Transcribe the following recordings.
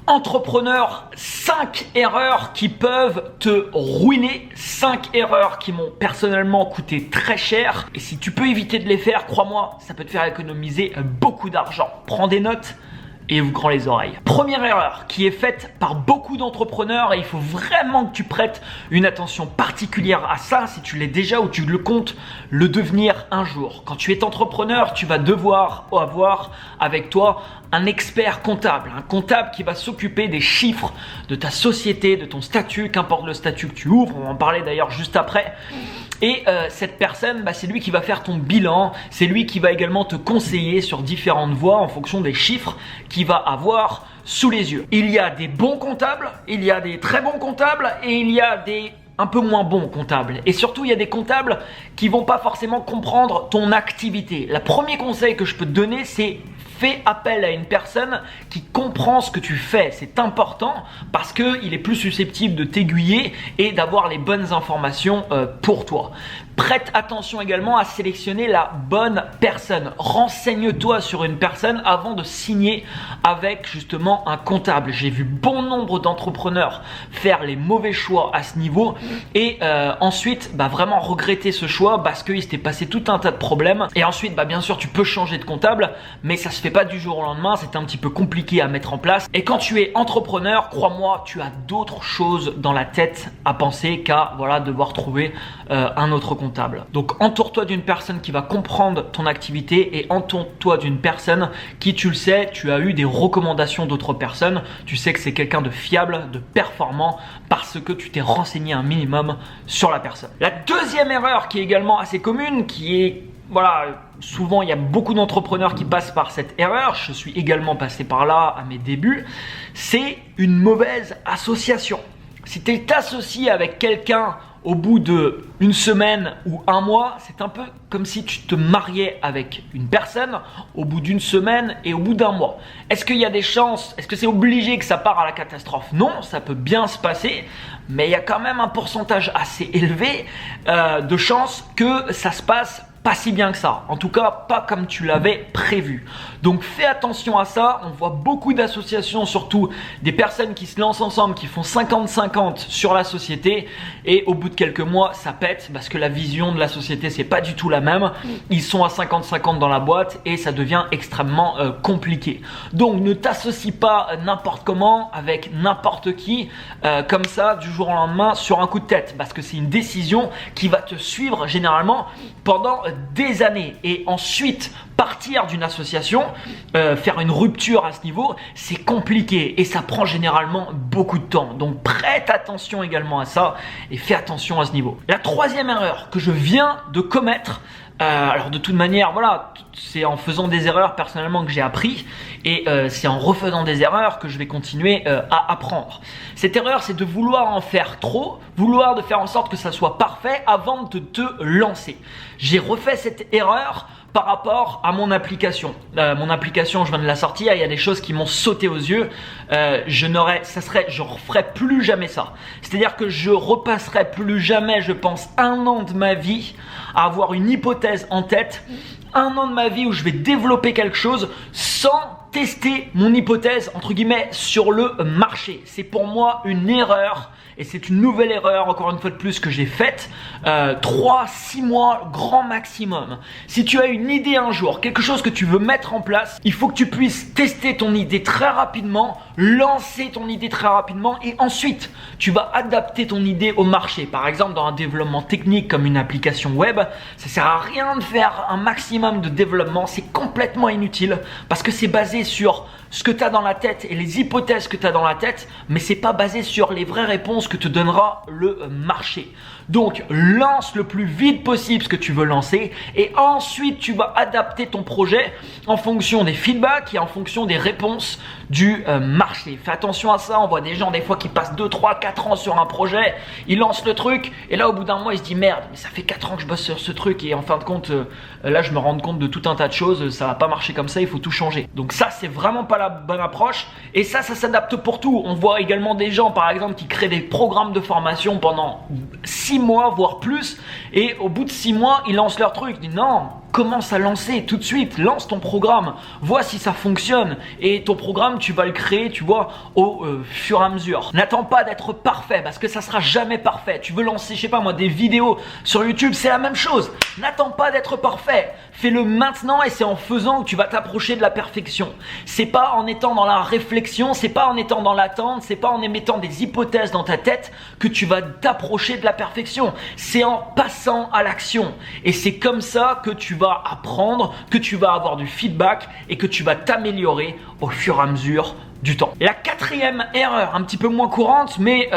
Entrepreneur, 5 erreurs qui peuvent te ruiner, 5 erreurs qui m'ont personnellement coûté très cher. Et si tu peux éviter de les faire, crois-moi, ça peut te faire économiser beaucoup d'argent. Prends des notes et ouvre grand les oreilles. Première erreur qui est faite par beaucoup d'entrepreneurs et il faut vraiment que tu prêtes une attention particulière à ça si tu l'es déjà ou tu le comptes le devenir un jour. Quand tu es entrepreneur, tu vas devoir avoir avec toi un expert comptable, un comptable qui va s'occuper des chiffres de ta société, de ton statut, qu'importe le statut que tu ouvres, on va en parler d'ailleurs juste après. Et cette personne, c'est lui qui va faire ton bilan, c'est lui qui va également te conseiller sur différentes voies en fonction des chiffres qu'il va avoir sous les yeux. Il y a des bons comptables, il y a des très bons comptables et il y a des un peu moins bons comptables. Et surtout, il y a des comptables qui vont pas forcément comprendre ton activité. Le premier conseil que je peux te donner, c'est fais appel à une personne qui comprend ce que tu fais. C'est important parce qu'il est plus susceptible de t'aiguiller et d'avoir les bonnes informations pour toi. Prête attention également à sélectionner la bonne personne. Renseigne-toi sur une personne avant de signer avec justement un comptable. J'ai vu bon nombre d'entrepreneurs faire les mauvais choix à ce niveau et ensuite vraiment regretter ce choix parce qu'il s'était passé tout un tas de problèmes. Et ensuite, bien sûr, tu peux changer de comptable, mais ça se fait pas du jour au lendemain. C'est un petit peu compliqué à mettre en place. Et quand tu es entrepreneur, crois-moi, tu as d'autres choses dans la tête à penser qu'à devoir trouver un autre comptable. Donc entoure-toi d'une personne qui va comprendre ton activité et entoure-toi d'une personne qui, tu le sais, tu as eu des recommandations d'autres personnes. Tu sais que c'est quelqu'un de fiable, de performant parce que tu t'es renseigné un minimum sur la personne. La deuxième erreur qui est également assez commune, qui est souvent il y a beaucoup d'entrepreneurs qui passent par cette erreur, je suis également passé par là à mes débuts, c'est une mauvaise association. Si tu t'associes avec quelqu'un au bout d'une semaine ou un mois, c'est un peu comme si tu te mariais avec une personne au bout d'une semaine et au bout d'un mois. Est-ce qu'il y a des chances, est-ce que c'est obligé que ça part à la catastrophe? Non, ça peut bien se passer, mais il y a quand même un pourcentage assez élevé de chances que ça se passe pas si bien que ça, en tout cas pas comme tu l'avais prévu. Donc fais attention à ça, on voit beaucoup d'associations, surtout des personnes qui se lancent ensemble, qui font 50-50 sur la société et au bout de quelques mois ça pète parce que la vision de la société c'est pas du tout la même, ils sont à 50-50 dans la boîte et ça devient extrêmement compliqué. Donc ne t'associe pas n'importe comment avec n'importe qui comme ça du jour au lendemain sur un coup de tête parce que c'est une décision qui va te suivre généralement pendant des années et ensuite partir d'une association, faire une rupture à ce niveau, c'est compliqué et ça prend généralement beaucoup de temps. Donc prête attention également à ça et fais attention à ce niveau. La troisième erreur que je viens de commettre, alors de toute manière, c'est en faisant des erreurs personnellement que j'ai appris et c'est en refaisant des erreurs que je vais continuer à apprendre. Cette erreur, c'est de vouloir en faire trop, vouloir de faire en sorte que ça soit parfait avant de te lancer. J'ai refait cette erreur par rapport à mon application. Mon application, je viens de la sortir, il y a des choses qui m'ont sauté aux yeux. Je referai plus jamais ça. C'est-à-dire que je repasserai plus jamais, je pense, 1 an de ma vie à avoir une hypothèse en tête, 1 an de ma vie où je vais développer quelque chose sans tester mon hypothèse entre guillemets sur le marché. C'est pour moi une erreur et c'est une nouvelle erreur encore une fois de plus que j'ai faite. 3-6 mois grand maximum. Si tu as une idée un jour, quelque chose que tu veux mettre en place, il faut que tu puisses tester ton idée très rapidement, lancer ton idée très rapidement et ensuite tu vas adapter ton idée au marché. Par exemple dans un développement technique comme une application web, ça sert à rien de faire un maximum de développement, c'est complètement inutile parce que c'est basé sur ce que tu as dans la tête et les hypothèses que tu as dans la tête, mais c'est pas basé sur les vraies réponses que te donnera le marché. Donc lance le plus vite possible ce que tu veux lancer et ensuite tu vas adapter ton projet en fonction des feedbacks et en fonction des réponses du marché. Fais attention à ça, on voit des gens des fois qui passent 2, 3, 4 ans sur un projet, ils lancent le truc et là au bout d'un mois ils se disent merde, mais ça fait 4 ans que je bosse sur ce truc et en fin de compte là je me rends compte de tout un tas de choses, ça va pas marcher comme ça, il faut tout changer. Donc ça c'est vraiment pas la bonne approche et ça s'adapte pour tout. On voit également des gens par exemple qui créent des programmes de formation pendant 6 mois voire plus et au bout de 6 mois ils lancent leur truc, ils disent non commence à lancer tout de suite, lance ton programme, vois si ça fonctionne et ton programme tu vas le créer, tu vois, au fur et à mesure. N'attends pas d'être parfait parce que ça sera jamais parfait. Tu veux lancer, je sais pas moi, des vidéos sur YouTube, c'est la même chose. N'attends pas d'être parfait. Fais-le maintenant et c'est en faisant que tu vas t'approcher de la perfection. C'est pas en étant dans la réflexion, c'est pas en étant dans l'attente, c'est pas en émettant des hypothèses dans ta tête que tu vas t'approcher de la perfection. C'est en passant à l'action. Et c'est comme ça que tu vas apprendre, que tu vas avoir du feedback et que tu vas t'améliorer au fur et à mesure du temps. Et la quatrième erreur, un petit peu moins courante, mais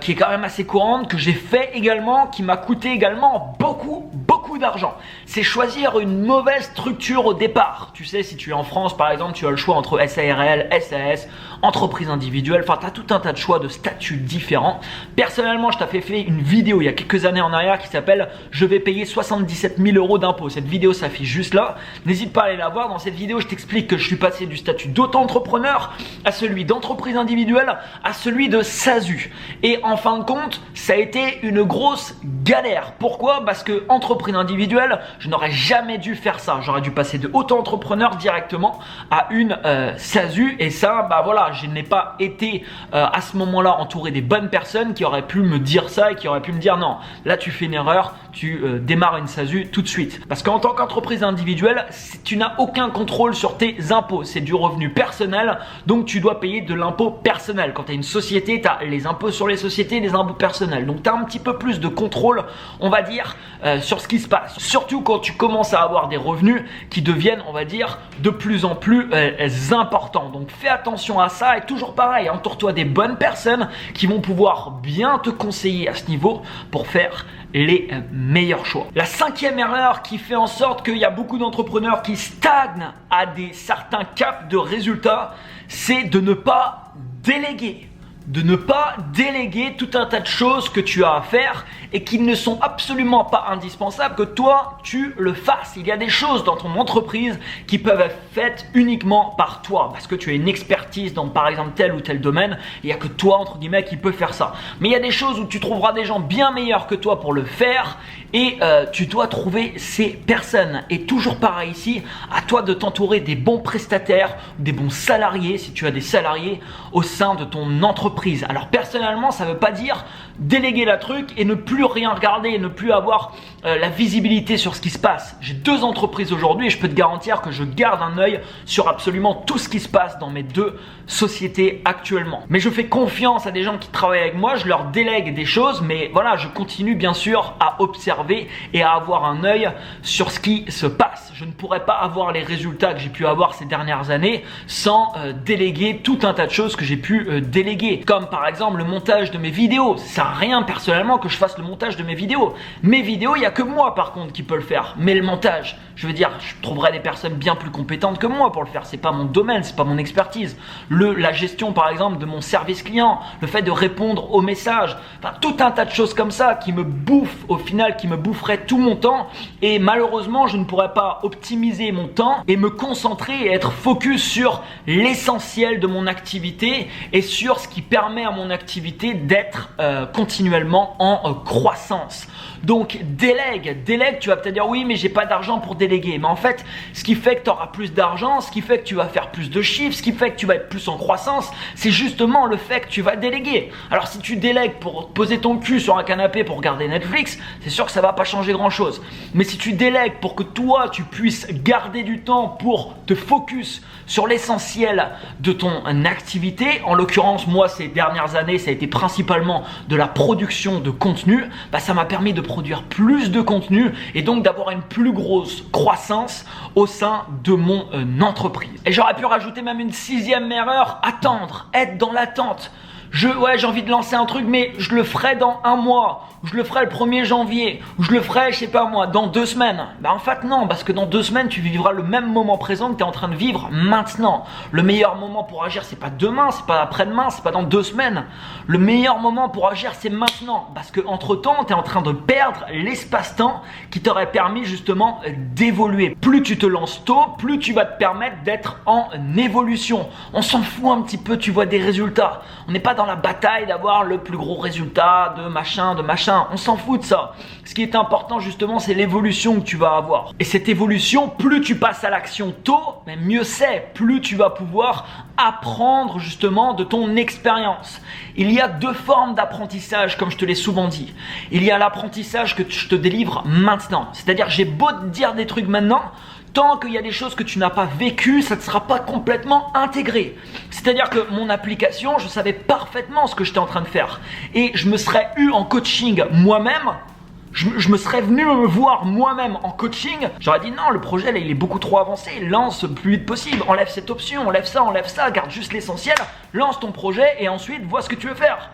qui est quand même assez courante, que j'ai fait également, qui m'a coûté également beaucoup d'argent, c'est choisir une mauvaise structure au départ. Tu sais, si tu es en France par exemple, tu as le choix entre SARL, SAS, entreprise individuelle, enfin tu as tout un tas de choix de statuts différents. Personnellement, je t'avais fait une vidéo il y a quelques années en arrière qui s'appelle « Je vais payer 77 000 € d'impôts ». Cette vidéo s'affiche juste là, n'hésite pas à aller la voir. Dans cette vidéo, je t'explique que je suis passé du statut d'auto-entrepreneur à celui d'entreprise individuelle à celui de SASU. Et en fin de compte, ça a été une grosse galère. Pourquoi? Parce que entreprise individuelle, je n'aurais jamais dû faire ça. J'aurais dû passer de auto-entrepreneur directement à une SASU. Et ça, bah voilà, je n'ai pas été à ce moment-là entouré des bonnes personnes qui auraient pu me dire ça et qui auraient pu me dire non, là tu fais une erreur, tu démarres une SASU tout de suite. Parce qu'en tant qu'entreprise individuelle, tu n'as aucun contrôle sur tes impôts. C'est du revenu personnel, donc tu dois payer de l'impôt personnel. Quand tu as une société, tu as les impôts sur les sociétés et les impôts personnels. Donc tu as un petit peu plus de contrôle, on va dire, sur ce qui se passe. Surtout quand tu commences à avoir des revenus qui deviennent, on va dire, de plus en plus importants. Donc fais attention à ça et toujours pareil, entoure-toi des bonnes personnes qui vont pouvoir bien te conseiller à ce niveau pour faire les meilleurs choix. La cinquième erreur qui fait en sorte qu'il y a beaucoup d'entrepreneurs qui stagnent à certains caps de résultats, c'est de ne pas déléguer. De ne pas déléguer tout un tas de choses que tu as à faire et qui ne sont absolument pas indispensables que toi tu le fasses. Il y a des choses dans ton entreprise qui peuvent être faites uniquement par toi parce que tu as une expertise dans par exemple tel ou tel domaine. Il n'y a que toi entre guillemets qui peut faire ça. Mais il y a des choses où tu trouveras des gens bien meilleurs que toi pour le faire et tu dois trouver ces personnes. Et toujours pareil ici, à toi de t'entourer des bons prestataires, des bons salariés si tu as des salariés au sein de ton entreprise. Alors personnellement, ça ne veut pas dire déléguer la truc et ne plus rien regarder et ne plus avoir la visibilité sur ce qui se passe. J'ai 2 entreprises aujourd'hui et je peux te garantir que je garde un œil sur absolument tout ce qui se passe dans mes 2 sociétés actuellement. Mais je fais confiance à des gens qui travaillent avec moi, je leur délègue des choses, mais voilà, je continue bien sûr à observer et à avoir un œil sur ce qui se passe. Je ne pourrais pas avoir les résultats que j'ai pu avoir ces dernières années sans déléguer tout un tas de choses que j'ai pu déléguer. Comme par exemple le montage de mes vidéos. Ça sert à rien personnellement que je fasse le montage de mes vidéos. Mes vidéos, il n'y a que moi par contre qui peut le faire. Mais le montage, je veux dire, je trouverai des personnes bien plus compétentes que moi pour le faire. C'est pas mon domaine, c'est pas mon expertise. La gestion par exemple de mon service client, le fait de répondre aux messages, enfin tout un tas de choses comme ça qui me bouffent au final, qui me boufferaient tout mon temps. Et malheureusement, je ne pourrais pas optimiser mon temps et me concentrer et être focus sur l'essentiel de mon activité et sur ce qui permet à mon activité d'être continuellement en croissance. Donc délègue, tu vas peut-être dire oui mais j'ai pas d'argent pour déléguer. Mais en fait, ce qui fait que tu auras plus d'argent, ce qui fait que tu vas faire plus de chiffres, ce qui fait que tu vas être plus en croissance, c'est justement le fait que tu vas déléguer. Alors si tu délègues pour poser ton cul sur un canapé pour regarder Netflix, c'est sûr que ça va pas changer grand chose. Mais si tu délègues pour que toi tu puisses garder du temps pour te focus sur l'essentiel de ton activité, en l'occurrence moi ces dernières années ça a été principalement de la production de contenu, bah, ça m'a permis de produire plus de contenu et donc d'avoir une plus grosse croissance au sein de mon entreprise. Et j'aurais pu rajouter même une 6e erreur, attendre, être dans l'attente. J'ai envie de lancer un truc mais je le ferai dans 1 mois, ou je le ferai le 1er janvier, ou je le ferai je sais pas moi dans 2 semaines. Bah en fait non, parce que dans 2 semaines tu vivras le même moment présent que tu es en train de vivre maintenant. Le meilleur moment pour agir c'est pas demain, c'est pas après-demain, c'est pas dans 2 semaines. Le meilleur moment pour agir c'est maintenant, parce que entre temps tu es en train de perdre l'espace-temps qui t'aurait permis justement d'évoluer. Plus tu te lances tôt, plus tu vas te permettre d'être en évolution. On s'en fout un petit peu, tu vois des résultats. On n'est pas dans dans la bataille d'avoir le plus gros résultat, de machin. On s'en fout de ça. Ce qui est important justement, c'est l'évolution que tu vas avoir. Et cette évolution, plus tu passes à l'action tôt, mais mieux c'est. Plus tu vas pouvoir apprendre justement de ton expérience. Il y a deux formes d'apprentissage, comme je te l'ai souvent dit. Il y a l'apprentissage que je te délivre maintenant. C'est-à-dire, j'ai beau te dire des trucs maintenant, tant qu'il y a des choses que tu n'as pas vécues, ça ne sera pas complètement intégré. C'est-à-dire que mon application, je savais parfaitement ce que j'étais en train de faire. Et je me serais eu en coaching moi-même, je me serais venu me voir moi-même en coaching, j'aurais dit non, le projet là il est beaucoup trop avancé, lance le plus vite possible, enlève cette option, enlève ça, garde juste l'essentiel, lance ton projet et ensuite vois ce que tu veux faire.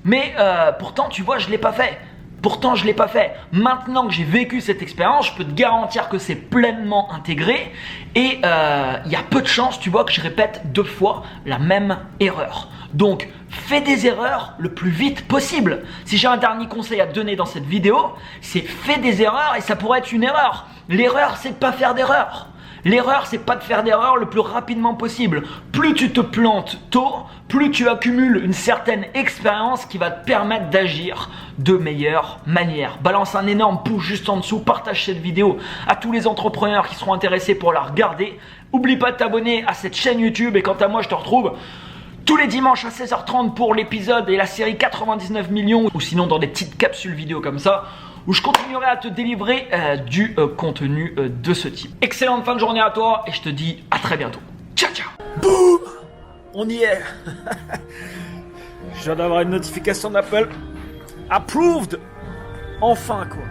Mais pourtant tu vois, je ne l'ai pas fait. Pourtant, je ne l'ai pas fait. Maintenant que j'ai vécu cette expérience, je peux te garantir que c'est pleinement intégré et il y a peu de chances, tu vois, que je répète 2 fois la même erreur. Donc, fais des erreurs le plus vite possible. Si j'ai un dernier conseil à te donner dans cette vidéo, c'est fais des erreurs et ça pourrait être une erreur. L'erreur, c'est de pas faire d'erreur. L'erreur, c'est pas de faire d'erreur le plus rapidement possible. Plus tu te plantes tôt, plus tu accumules une certaine expérience qui va te permettre d'agir de meilleure manière. Balance un énorme pouce juste en dessous, partage cette vidéo à tous les entrepreneurs qui seront intéressés pour la regarder. Oublie pas de t'abonner à cette chaîne YouTube et quant à moi, je te retrouve tous les dimanches à 16h30 pour l'épisode et la série 99 millions ou sinon dans des petites capsules vidéo comme ça, où je continuerai à te délivrer du contenu de ce type. Excellente fin de journée à toi et je te dis à très bientôt. Ciao, ciao. Boum! On y est. Je viens d'avoir une notification d'Apple. Approved. Enfin quoi.